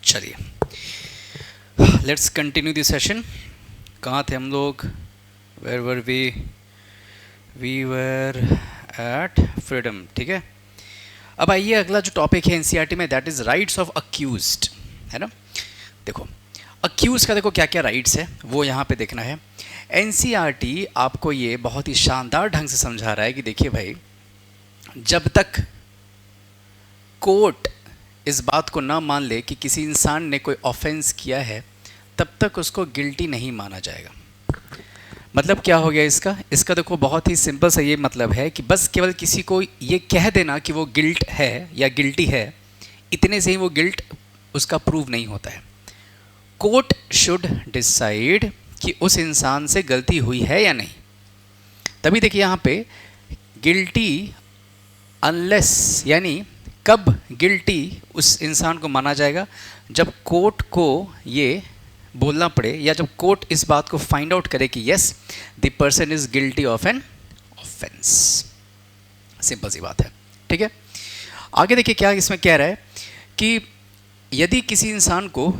चलिए let's continue this session. कहाँ थे हम लोग? Where were we were at freedom. ठीक है, अब आइए अगला जो टॉपिक है एनसीईआरटी में, that is rights of accused, है ना। देखो अक्यूज का देखो क्या क्या राइट्स है वो यहाँ पे देखना है। एनसीईआरटी आपको ये बहुत ही शानदार ढंग से समझा रहा है कि देखिए भाई, जब तक कोर्ट इस बात को ना मान ले कि किसी इंसान ने कोई ऑफेंस किया है, तब तक उसको गिल्टी नहीं माना जाएगा। मतलब क्या हो गया इसका देखो बहुत ही सिंपल सा ये मतलब है कि बस केवल किसी को ये कह देना कि वो गिल्ट है या गिल्टी है, इतने से ही वो गिल्ट उसका प्रूव नहीं होता है। कोर्ट शुड डिसाइड कि उस इंसान से गलती हुई है या नहीं। तभी देखिए यहाँ पे गिल्टी अनलेस, यानी कब गिल्टी उस इंसान को माना जाएगा, जब कोर्ट को ये बोलना पड़े या जब कोर्ट इस बात को फाइंड आउट करे कि yes the person is guilty of an offence. Simple सी बात है, ठीक है। आगे देखिए क्या इसमें कह रहा है कि यदि किसी इंसान को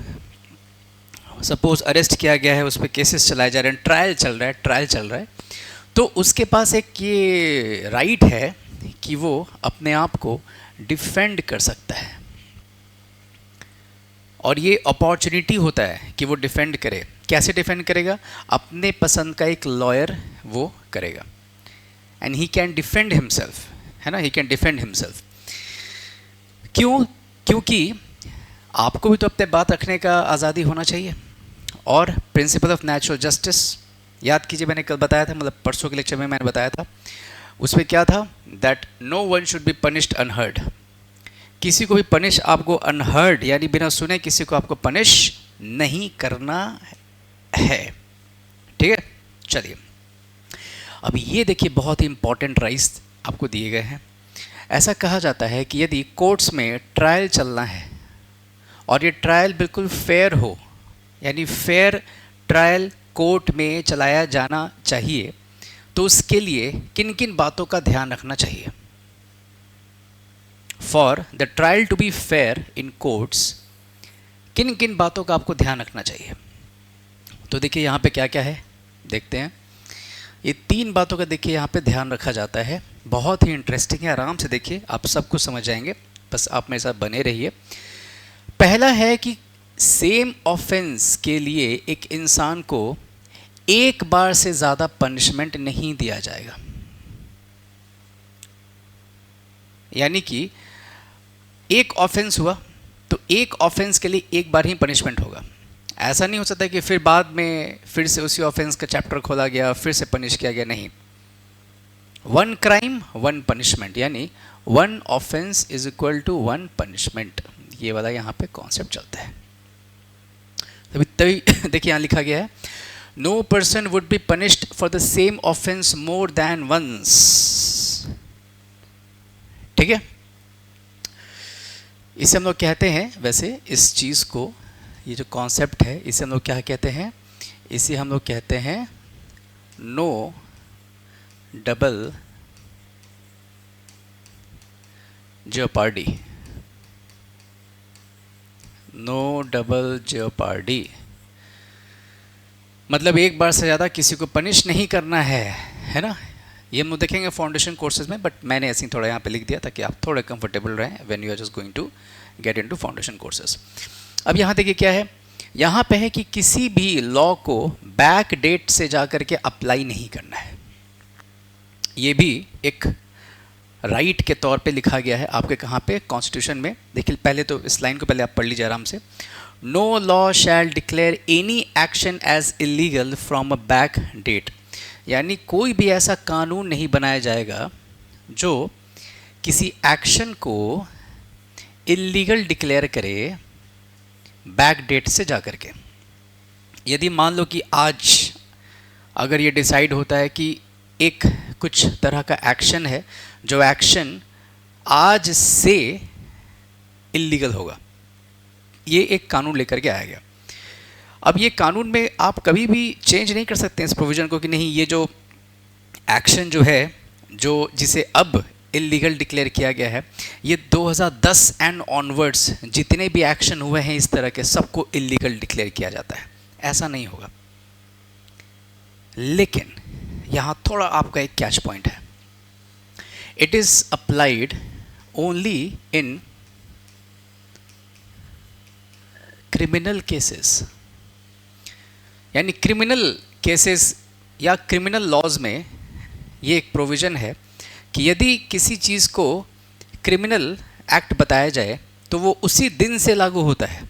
सपोज अरेस्ट किया गया है, उस पर केसेस चलाए जा रहे हैं, ट्रायल चल रहा है, तो उसके पास एक ये राइट है कि वो अपने आप को डिफेंड कर सकता है, और ये अपॉर्चुनिटी होता है कि वो डिफेंड करे। कैसे डिफेंड करेगा? अपने पसंद का एक लॉयर वो करेगा, and he can defend himself, है ना, ही कैन डिफेंड हिमसेल्फ। क्यों? क्योंकि आपको भी तो अपने बात रखने का आज़ादी होना चाहिए, और प्रिंसिपल ऑफ नेचुरल जस्टिस याद कीजिए, मैंने कल बताया था, मतलब परसों के लेक्चर में मैंने बताया था, उसमें क्या था, that no one should be punished unheard. किसी को भी पनिश आपको अनहर्ड यानी बिना सुने किसी को आपको पनिश नहीं करना है, ठीक है। चलिए अब ये देखिए बहुत ही इंपॉर्टेंट राइट्स आपको दिए गए हैं। ऐसा कहा जाता है कि यदि कोर्ट्स में ट्रायल चलना है और ये ट्रायल बिल्कुल फेयर हो, यानी फेयर ट्रायल कोर्ट में चलाया जाना चाहिए, तो उसके लिए किन किन बातों का ध्यान रखना चाहिए? For the trial to be fair in courts, किन किन बातों का आपको ध्यान रखना चाहिए? तो देखिए यहाँ पे क्या क्या है, देखते हैं। ये 3 बातों का देखिए यहाँ पे ध्यान रखा जाता है, बहुत ही इंटरेस्टिंग है, आराम से देखिए, आप सब कुछ समझ जाएंगे, बस आप मेरे साथ बने रहिए। पहला है कि सेम ऑफेंस के लिए एक इंसान को एक बार से ज़्यादा पनिशमेंट नहीं दिया जाएगा। यानी कि एक ऑफेंस हुआ तो एक ऑफेंस के लिए एक बार ही पनिशमेंट होगा। ऐसा नहीं हो सकता कि फिर बाद में फिर से उसी ऑफेंस का चैप्टर खोला गया, फिर से पनिश किया गया, नहीं। 1 क्राइम 1 पनिशमेंट, यानी 1 offence is equal to 1 punishment, ये वाला यहाँ पे कॉन्सेप्ट चलता है। तभी देखिए यहाँ लिखा गया है, no person would be punished for the same offence more than once, ठीक है। इसे हम लोग कहते हैं, वैसे इस चीज़ को, ये जो कॉन्सेप्ट है, इसे हम लोग क्या कहते हैं? इसे हम लोग कहते हैं no double jeopardy, no double jeopardy. मतलब एक बार से ज़्यादा किसी को पनिश नहीं करना है ना। ये हम लोग देखेंगे फाउंडेशन कोर्सेज में, बट मैंने ऐसे ही थोड़ा यहाँ पे लिख दिया ताकि आप थोड़े कंफर्टेबल रहें when you are just going to get into foundation courses. अब यहाँ देखिए क्या है, यहाँ पे है कि किसी भी लॉ को बैक डेट से जा करके अप्लाई नहीं करना है। ये भी एक राइट के तौर पे लिखा गया है आपके, कहाँ पे? कॉन्स्टिट्यूशन में। देखिए पहले तो इस लाइन को पहले आप पढ़ लीजिए आराम से। No law shall declare any action as illegal from a back date, यानी कोई भी ऐसा कानून नहीं बनाया जाएगा जो किसी एक्शन को इलीगल डिक्लेयर करे बैक डेट से जा करके। यदि मान लो कि आज अगर ये डिसाइड होता है कि एक कुछ तरह का एक्शन है, जो एक्शन आज से इलीगल होगा, ये एक कानून लेकर के आया गया। अब ये कानून में आप कभी भी चेंज नहीं कर सकते इस प्रोविज़न को कि नहीं, ये जो एक्शन जो है, जो जिसे अब इलीगल डिक्लेयर किया गया है, ये 2010 एंड ऑनवर्ड्स जितने भी एक्शन हुए हैं इस तरह के सबको इलीगल डिक्लेयर किया जाता है। ऐसा नहीं होगा। लेकिन यहाँ थोड़ा आपका एक कैच पॉइंट है, it is applied only in criminal cases. यानी क्रिमिनल केसेस या क्रिमिनल लॉज में ये एक प्रोविज़न है कि यदि किसी चीज़ को क्रिमिनल एक्ट बताया जाए तो वो उसी दिन से लागू होता है।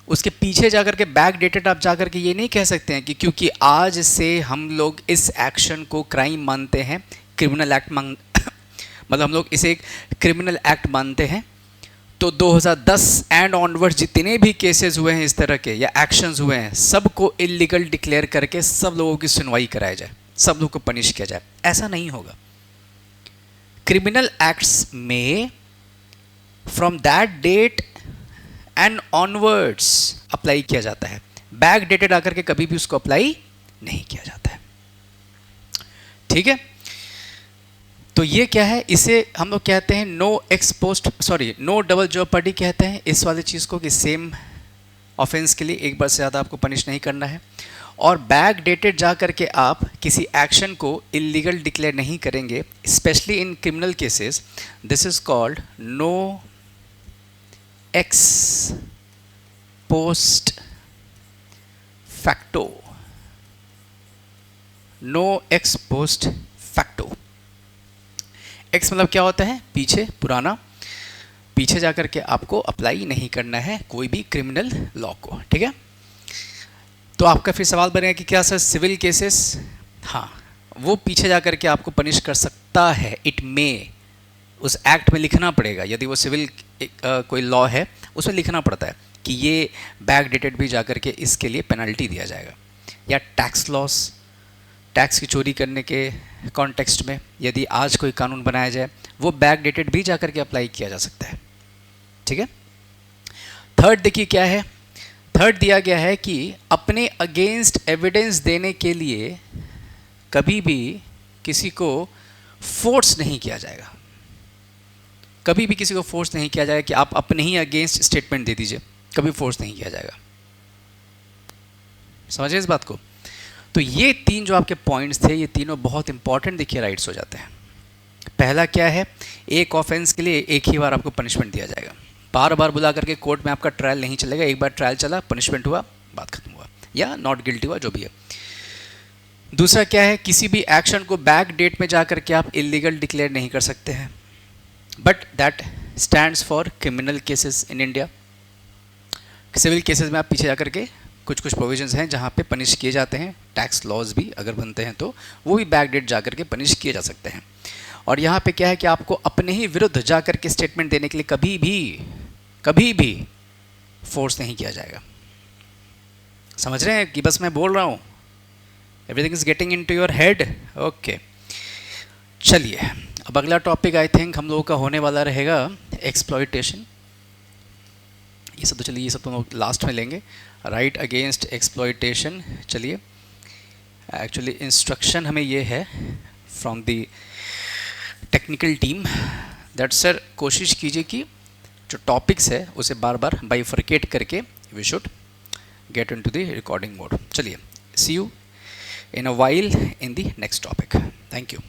उसके पीछे जाकर के बैक डेटेड आप जाकर के ये नहीं कह सकते हैं कि क्योंकि आज से हम लोग इस एक्शन को क्राइम मानते हैं, क्रिमिनल एक्ट मतलब हम लोग इसे एक क्रिमिनल एक्ट मानते हैं, तो 2010 एंड ऑनवर्ड जितने भी केसेस हुए हैं इस तरह के या एक्शंस हुए हैं सबको इलीगल डिक्लेयर करके सब लोगों की सुनवाई कराया जाए, सब लोगों को पनिश किया जाए। ऐसा नहीं होगा। क्रिमिनल एक्ट्स में from that date and onwards apply किया जाता है, बैक डेटेड आकर के कभी भी उसको अप्लाई नहीं किया जाता है। ठीक है, तो ये क्या है, इसे हम लोग कहते हैं नो डबल जॉपर्डी कहते हैं इस वाली चीज़ को, कि सेम ऑफेंस के लिए एक बार से ज़्यादा आपको पनिश नहीं करना है। और बैक डेटेड जा करके आप किसी एक्शन को इलीगल डिक्लेयर नहीं करेंगे, specially in criminal cases. This is called no ex post facto. No ex post facto. Ex मतलब क्या होता है, पीछे, पुराना, पीछे जाकर के आपको अप्लाई नहीं करना है कोई भी क्रिमिनल लॉ को। ठीक है, तो आपका फिर सवाल बनेगा कि क्या सर सिविल केसेस, हाँ वो पीछे जाकर के आपको पनिश कर सकता है। इट में उस एक्ट में लिखना पड़ेगा, यदि वो सिविल कोई लॉ है उसमें लिखना पड़ता है कि ये बैक डेटेड भी जाकर के इसके लिए पेनल्टी दिया जाएगा। या टैक्स लॉस, टैक्स की चोरी करने के कॉन्टेक्स्ट में यदि आज कोई कानून बनाया जाए वो बैक डेटेड भी जाकर के अप्लाई किया जा सकता है। ठीक है, थर्ड देखिए क्या है, थर्ड दिया गया है कि अपने अगेंस्ट एविडेंस देने के लिए कभी भी किसी को फोर्स नहीं किया जाएगा। कभी भी किसी को फोर्स नहीं किया जाएगा कि आप अपने ही अगेंस्ट स्टेटमेंट दे दीजिए, कभी फोर्स नहीं किया जाएगा। समझिए इस बात को। तो ये तीन जो आपके पॉइंट्स थे, ये तीनों बहुत इंपॉर्टेंट देखिए राइट्स हो जाते हैं। पहला क्या है, एक ऑफेंस के लिए एक ही बार आपको पनिशमेंट दिया जाएगा, बार बार बुला करके कोर्ट में आपका ट्रायल नहीं चलेगा। एक बार ट्रायल चला, पनिशमेंट हुआ, बात खत्म हुआ, या नॉट गिल्टी हुआ, जो भी है। दूसरा क्या है, किसी भी एक्शन को बैक डेट में जाकर के आप इलीगल डिक्लेयर नहीं कर सकते हैं, but that stands for criminal cases in India. Civil cases में आप पीछे जाकर के कुछ प्रोविजंस हैं जहाँ पे पनिश किए जाते हैं, टैक्स लॉज भी अगर बनते हैं तो वो भी बैक डेट जाकर के पनिश किए जा सकते हैं। और यहाँ पे क्या है कि आपको अपने ही विरुद्ध जाकर के स्टेटमेंट देने के लिए कभी भी फोर्स नहीं किया जाएगा। समझ रहे हैं कि बस मैं बोल रहा हूँ, everything is getting into your head. Okay, चलिए अब अगला टॉपिक आई थिंक हम लोगों का होने वाला रहेगा एक्सप्लॉयटेशन। ये सब तो चलिए, ये सब तो हम लोग लास्ट में लेंगे। Right against exploitation. चलिए, एक्चुअली इंस्ट्रक्शन हमें ये है from the technical team that sir कोशिश कीजिए कि जो टॉपिक्स है उसे बार बार बाइफरकेट करके we should get into the recording mode. चलिए, see you in a while in the next topic. Thank you.